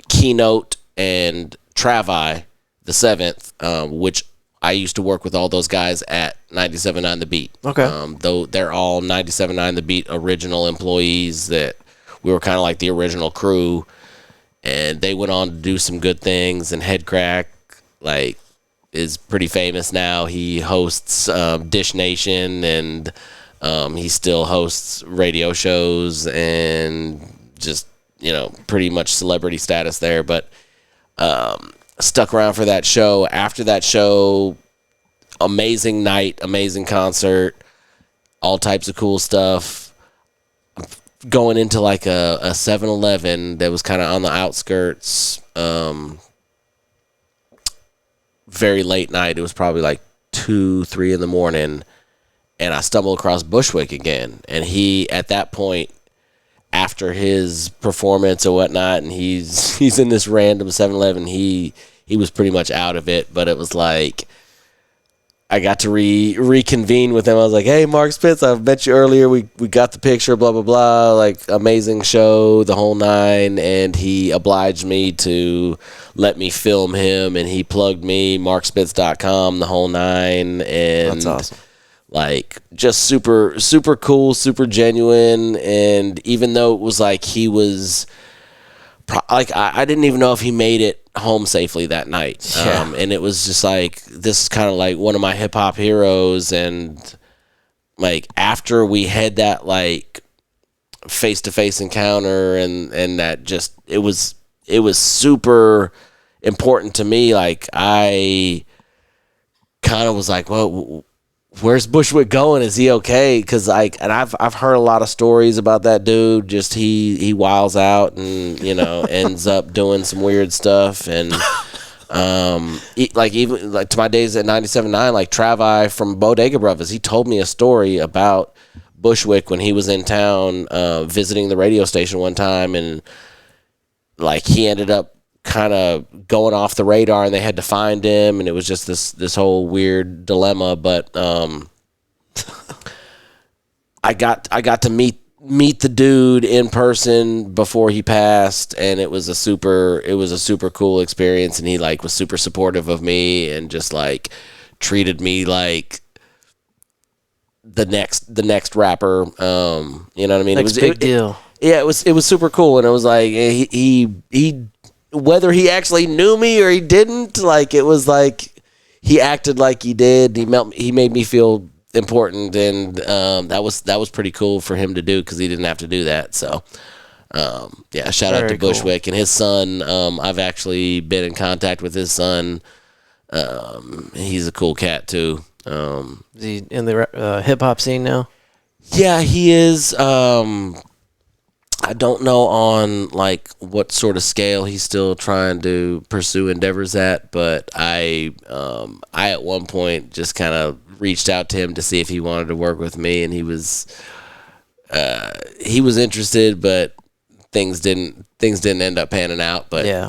Keynote, and Travi the 7th, which I used to work with all those guys at 97.9 The Beat. Okay. Though they're all 97.9 The Beat original employees that we were kind of like the original crew, and they went on to do some good things, and Headcrack, like, is pretty famous now. He hosts Dish Nation, and he still hosts radio shows and just, pretty much celebrity status there. But stuck around for that show. After that show, amazing night, amazing concert, all types of cool stuff. Going into like a 7-Eleven that was kind of on the outskirts. Very late night. It was probably like 2-3 in the morning. And I stumbled across Bushwick again. And he, at that point, after his performance or whatnot, and he's in this random 7-Eleven, he was pretty much out of it. But it was like, I got to reconvene with him. I was like, hey, Mark Spitz, I met you earlier. We got the picture, blah, blah, blah. Like, amazing show, the whole nine. And he obliged me to let me film him. And he plugged me, markspitz.com, the whole nine. And that's awesome. Like, just super, super cool, super genuine. And even though it was like he was, I didn't even know if he made it home safely that night. Yeah. And it was just like, this is kind of like one of my hip hop heroes. And like, after we had that like face-to-face encounter and that just, it was super important to me. Like, I kind of was like, well, where's Bushwick going? Is he okay? Because I've heard a lot of stories about that dude. Just he wiles out and ends up doing some weird stuff. And even to my days at 97.9, like Travi from Bodega Brothers, he told me a story about Bushwick when he was in town visiting the radio station one time, and like he ended up kind of going off the radar, and they had to find him, and it was just this whole weird dilemma. But I got to meet the dude in person before he passed, and it was a super cool experience. And he like was super supportive of me and just like treated me like the next rapper. You know what I mean? It was a big deal. Yeah, it was super cool, and it was like he whether he actually knew me or he didn't, like, it was like he acted like he did. He made me feel important, and that was pretty cool for him to do because he didn't have to do that. So, yeah, shout out to Bushwick and his son. I've actually been in contact with his son. He's a cool cat too. Is he in the hip hop scene now? Yeah, he is. I don't know on like what sort of scale he's still trying to pursue endeavors at, but I at one point just kind of reached out to him to see if he wanted to work with me, and he was interested, but things didn't end up panning out. But yeah,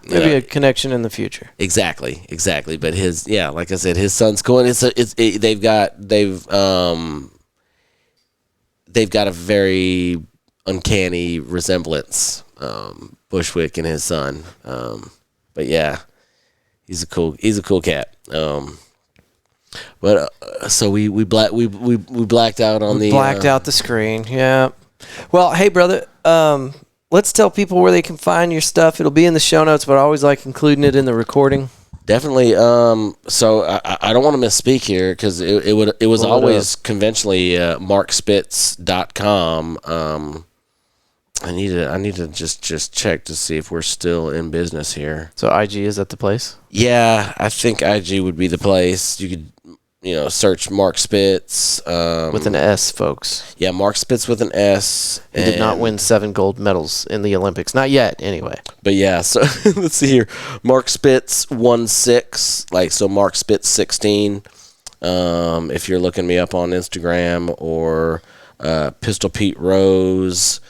maybe a connection in the future. Exactly. But like I said, his son's cool, and they've got a very uncanny resemblance, Bushwick and his son. But yeah, he's a cool cat. But so we blacked out on blacked out the screen. Yeah. Well, hey brother, let's tell people where they can find your stuff. It'll be in the show notes, but I always like including it in the recording. Definitely. So I don't want to misspeak here because it was always conventionally markspitz.com. I need to just check to see if we're still in business here. So IG, is that the place? Yeah, I think IG would be the place. You could, search Mark Spitz. With an S, folks. Yeah, Mark Spitz with an S. He did not win 7 gold medals in the Olympics. Not yet, anyway. But yeah, so let's see here. Mark Spitz 16, so Mark Spitz 16. If you're looking me up on Instagram, or Pistol Pete Rose.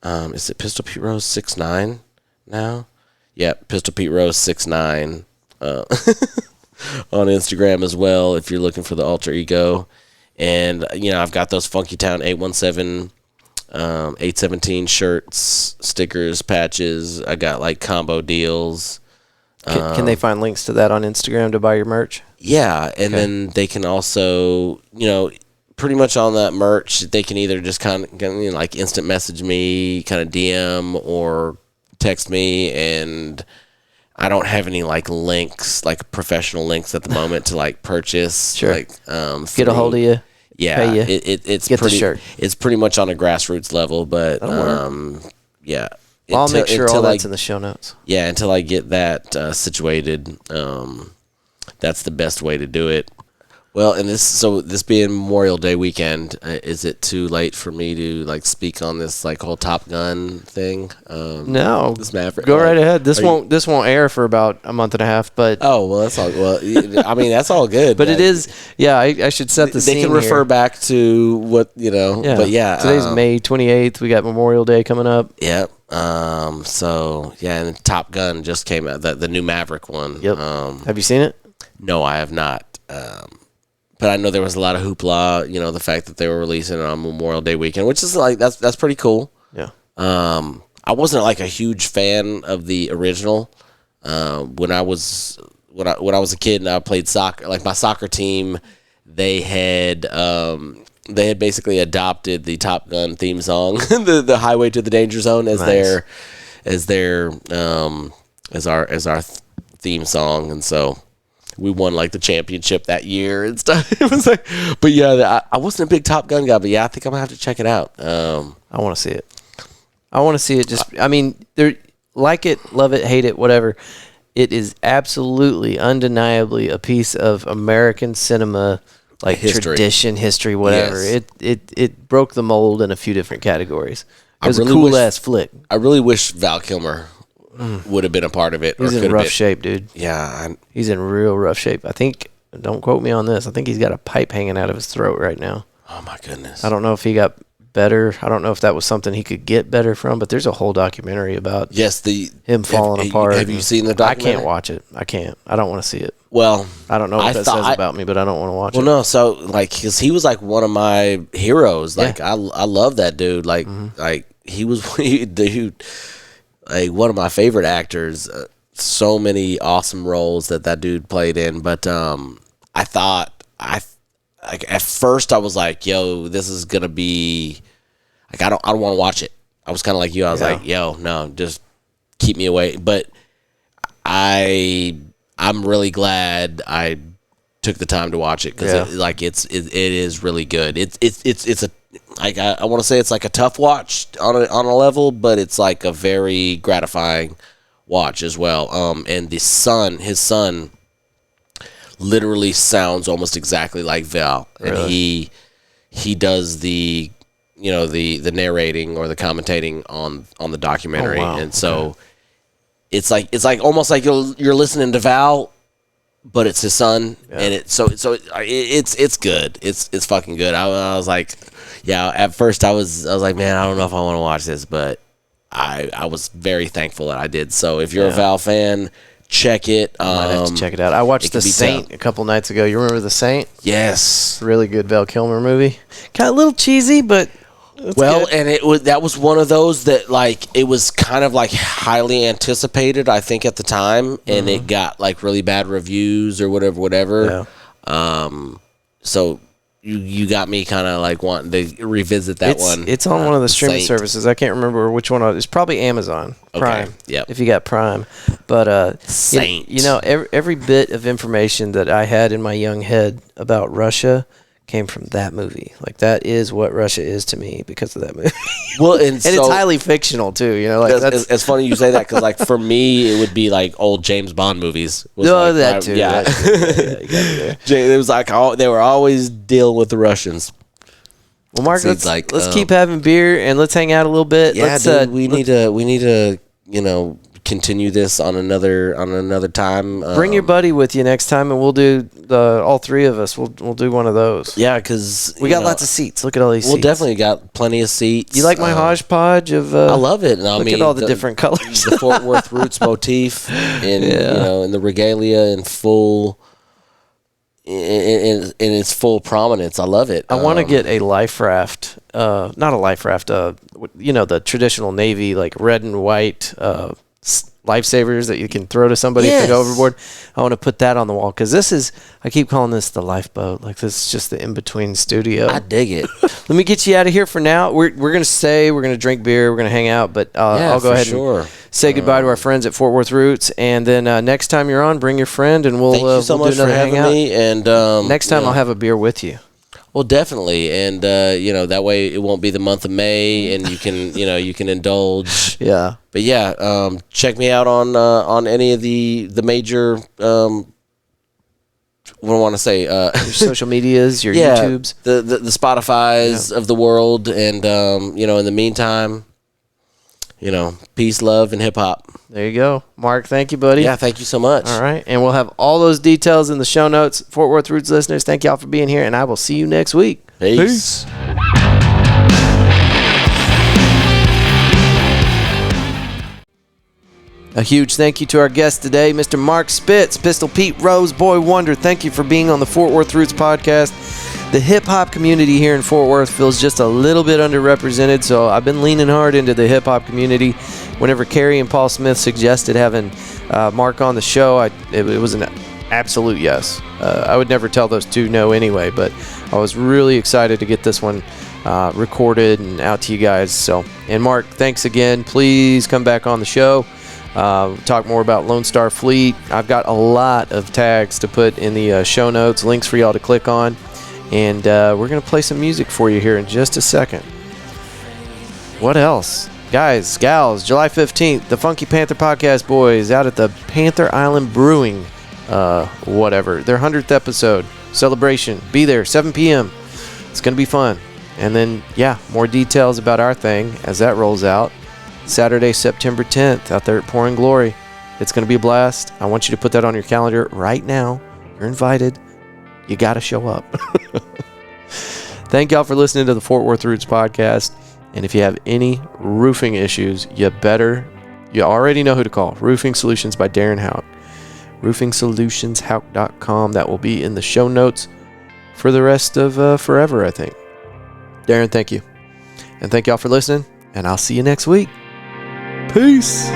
Is it Pistol Pete Rose 6'9" now? Yeah, Pistol Pete Rose 6'9" on Instagram as well if you're looking for the alter ego. And I've got those Funky Town 817 817 shirts, stickers, patches. I got like combo deals. Can they find links to that on Instagram to buy your merch? Yeah, and then they can also, pretty much on that merch, they can either just kind of like instant message me, kind of DM, or text me. And I don't have any like links, like professional links at the moment to like purchase. Sure. Like get a hold of you. Yeah, pay you, it's get pretty. The shirt. It's pretty much on a grassroots level, but yeah. Well, I'll make sure all that's in the show notes. Yeah, until I get that situated, that's the best way to do it. Well, and this being Memorial Day weekend, is it too late for me to like speak on this like whole Top Gun thing? No, this Maverick. Go right ahead. This won't air for about a month and a half, but that's all. Well, I mean that's all good. But it is. Yeah, I should set the scene. They can refer back to what Yeah. But yeah, today's May 28th. We got Memorial Day coming up. Yep. So yeah, and Top Gun just came out. The new Maverick one. Yep. Have you seen it? No, I have not. But I know there was a lot of hoopla, the fact that they were releasing it on Memorial Day weekend, which is like that's pretty cool. Yeah. I wasn't like a huge fan of the original. When I was a kid and I played soccer, like my soccer team, they had basically adopted the Top Gun theme song, the Highway to the Danger Zone, as our theme song, and so we won like the championship that year and stuff. It was like, but yeah, I wasn't a big Top Gun guy, but yeah, I think I'm gonna have to check it out. I want to see it. I want to see it. They're like it, love it, hate it, whatever. It is absolutely, undeniably a piece of American cinema, like tradition, history, whatever. Yes. It broke the mold in a few different categories. It was a cool ass flick. I really wish Val Kilmer would have been a part of it. He's in rough shape, dude. Yeah. He's in real rough shape. I think, don't quote me on this, I think he's got a pipe hanging out of his throat right now. Oh, my goodness. I don't know if he got better. I don't know if that was something he could get better from, but there's a whole documentary about him falling apart. Have you seen the documentary? I can't watch it. I can't. I don't want to see it. Well, I don't know what that says about me, but I don't want to watch it. Well, no, so, like, because he was, like, one of my heroes. Like, I love that dude. Like, he was like one of my favorite actors. So many awesome roles that dude played in. But I thought, at first I was like, yo, this is going to be, like, I don't want to watch it. I was kind of like you. I was like, yo, no, just keep me away. But I'm really glad I took the time to watch it, because it is really good. It's a, like, I want to say it's like a tough watch on a level, but it's like a very gratifying watch as well. And his son literally sounds almost exactly like Val, and he does the narrating or the commentating on the documentary. And so it's like almost like you're listening to Val, but it's his son, and it's good. It's fucking good. I was like, at first I was like, man, I don't know if I want to watch this, but I was very thankful that I did. So if you're a Val fan, check it. I might have to check it out. I watched The Saint a couple nights ago. You remember The Saint? Yes. Really good Val Kilmer movie. Kind of a little cheesy, but well, good. And that was one of those that, like, it was kind of like highly anticipated, I think, at the time, and it got like really bad reviews or whatever. Yeah. So you got me kind of like wanting to revisit that one. It's on one of the streaming services. I can't remember which one. It's probably Amazon Prime. Yep. If you got Prime, but Saint. Every bit of information that I had in my young head about Russia came from that movie. Like, that is what Russia is to me because of that movie. Well, and it's highly fictional too. It's funny you say that because, like, for me, it would be like old James Bond movies. That too. Yeah, it was like they were always dealing with the Russians. Well, Mark, let's keep having beer and let's hang out a little bit. Yeah, dude, we need to continue this on another time. Bring your buddy with you next time, and we'll do all three of us. We'll do one of those. Yeah, because we got lots of seats. Look at all these seats. We'll definitely got plenty of seats. You like my hodgepodge of? I love it. Look at all the different colors. The Fort Worth Roots motif, and in the regalia in full. In its full prominence. I love it. I want to get a life raft, not a life raft, the traditional Navy, like red and white lifesavers that you can throw to somebody if they go overboard. I want to put that on the wall because I keep calling this the lifeboat. Like, this is just the in-between studio. I dig it. Let me get you out of here for now. We're going to drink beer. We're going to hang out, but I'll go ahead and say goodbye to our friends at Fort Worth Roots. And then next time you're on, bring your friend and we'll Thank you so much do another for having hangout. me. And next time I'll have a beer with you. Well, definitely, and that way it won't be the month of May, and you can indulge. Yeah. But yeah, check me out on any of the major. What do I want to say? Your social medias, your YouTubes, the Spotifys of the world, and in the meantime, peace, love, and hip hop. There you go. Mark, thank you, buddy. Yeah, thank you so much. All right. And we'll have all those details in the show notes. Fort Worth Roots listeners, thank y'all for being here, and I will see you next week. Peace. A huge thank you to our guest today, Mr. Mark Spitz, Pistol Pete, Rose, Boy Wonder. Thank you for being on the Fort Worth Roots podcast. The hip-hop community here in Fort Worth feels just a little bit underrepresented, so I've been leaning hard into the hip-hop community. Whenever Carrie and Paul Smith suggested having Mark on the show, it was an absolute yes. I would never tell those two no anyway, but I was really excited to get this one recorded and out to you guys. And Mark, thanks again. Please come back on the show. Talk more about Lone Star Fleet. I've got a lot of tags to put in the show notes, links for y'all to click on. And we're going to play some music for you here in just a second. What else? Guys, gals, July 15th, the Funky Panther Podcast boys out at the Panther Island Brewing, whatever. Their 100th episode celebration. Be there, 7 p.m. It's going to be fun. And then, more details about our thing as that rolls out. Saturday, September 10th, out there at Pouring Glory. It's going to be a blast. I want you to put that on your calendar right now. You're invited. You got to show up. Thank y'all for listening to the Fort Worth Roots podcast. And if you have any roofing issues, you already know who to call. Roofing Solutions by Darren Houck. RoofingSolutionsHouck.com. That will be in the show notes for the rest of forever, I think. Darren, thank you. And thank y'all for listening. And I'll see you next week. Peace.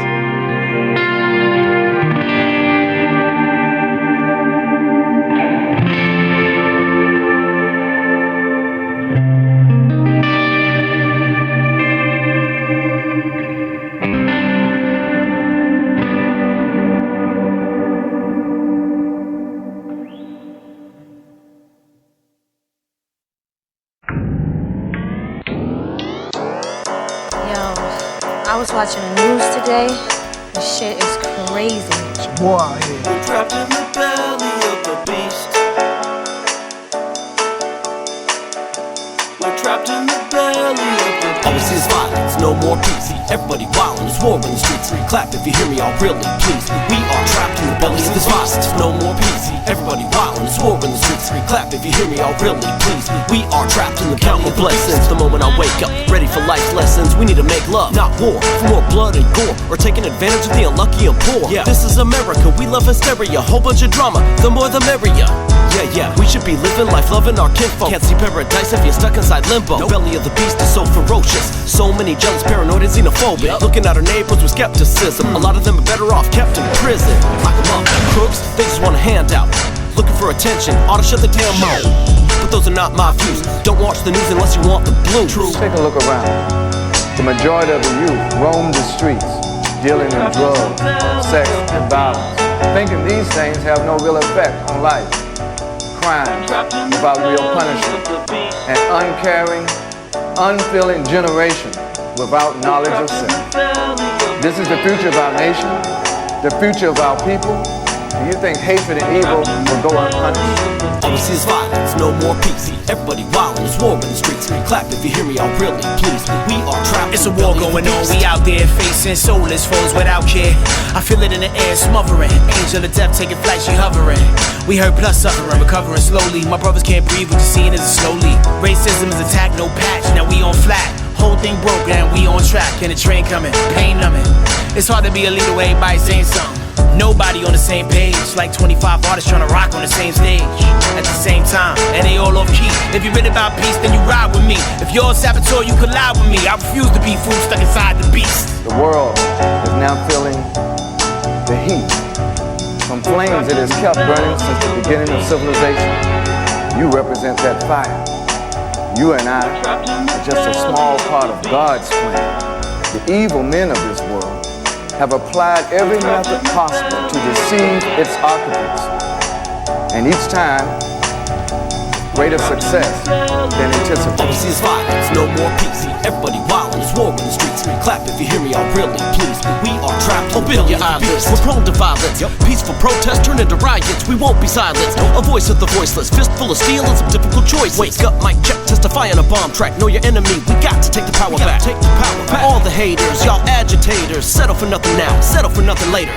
I was watching the news today. This shit is crazy. It's war out here. We're trapped in the belly of the beast. We're trapped in the belly of the beast. All we see is violence, no more peace. Everybody wild and there's war in the streets. Clap if you hear me, I'll really please. We are trapped in the belly of this violence, no more peace. Everybody wild and there's war in the streets. Clap if you hear me, I'll really please. We are trapped in the belly of blessings. The moment I wake up, ready for life's lessons. We need to make love, not war. For more blood and gore, or taking advantage of the unlucky and poor. Yeah, this is America, we love hysteria. Whole bunch of drama, the more the merrier. Yeah, we should be living life, loving our kinfolk. Can't see paradise if you're stuck inside limbo. The belly of the beast is so ferocious. So many jealous, paranoid, and xenophobic. Looking at our neighbors with skepticism. A lot of them are better off kept in prison. Lock them up, crooks, they just want a handout. Looking for attention, ought to shut the damn mouth. But those are not my views. Don't watch the news unless you want the blues. Take a look around. The majority of the youth roam the streets, dealing in drugs, sex, and violence, thinking these things have no real effect on life. Crime without real punishment. An uncaring, unfeeling generation without knowledge of self. This is the future of our nation, the future of our people. Do you think hatred and evil will go unpunished? All we see is violence, no more peace. Everybody wild and there's war in the streets. Clap if you hear me, I'm really pleased. We are trapped. It's a war going on, we out there facing soulless foes without care. I feel it in the air, smothering. Angel of death taking flight, she hovering. We heard plus suffering, recovering slowly. My brothers can't breathe, what you're seeing is slowly. Racism is attack, no patch, now we on flat. Whole thing broke and we on track. And the train coming, pain numbing. It's hard to be a leader with everybody saying something. Nobody on the same page, like 25 artists trying to rock on the same stage at the same time, and they all off key. If you're really about peace, then you ride with me. If you're a saboteur, you collide with me. I refuse to be food stuck inside the beast. The world is now feeling the heat from flames it has kept burning since the beginning of civilization. You represent that fire. You and I are just a small part of God's plan. The evil men of this world have applied every method possible to deceive its occupants. And each time, greater success than anticipated. All we see is violence, no more peace. Everybody wild and there's war in the streets. Clap if you hear me, I'm really pleased. We are trapped. Open your eyelids, we're prone to violence. Peaceful protests turn into riots. We won't be silenced. A voice of the voiceless, fistful of steel and some difficult choices. Wake up, mic check, testify on a bomb track. Know your enemy, we got to take the power back. All the haters, y'all agitators, settle for nothing now, settle for nothing later.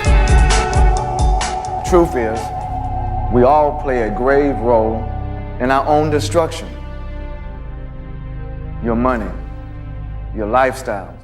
Truth is, we all play a grave role in our own destruction. Your money, your lifestyles,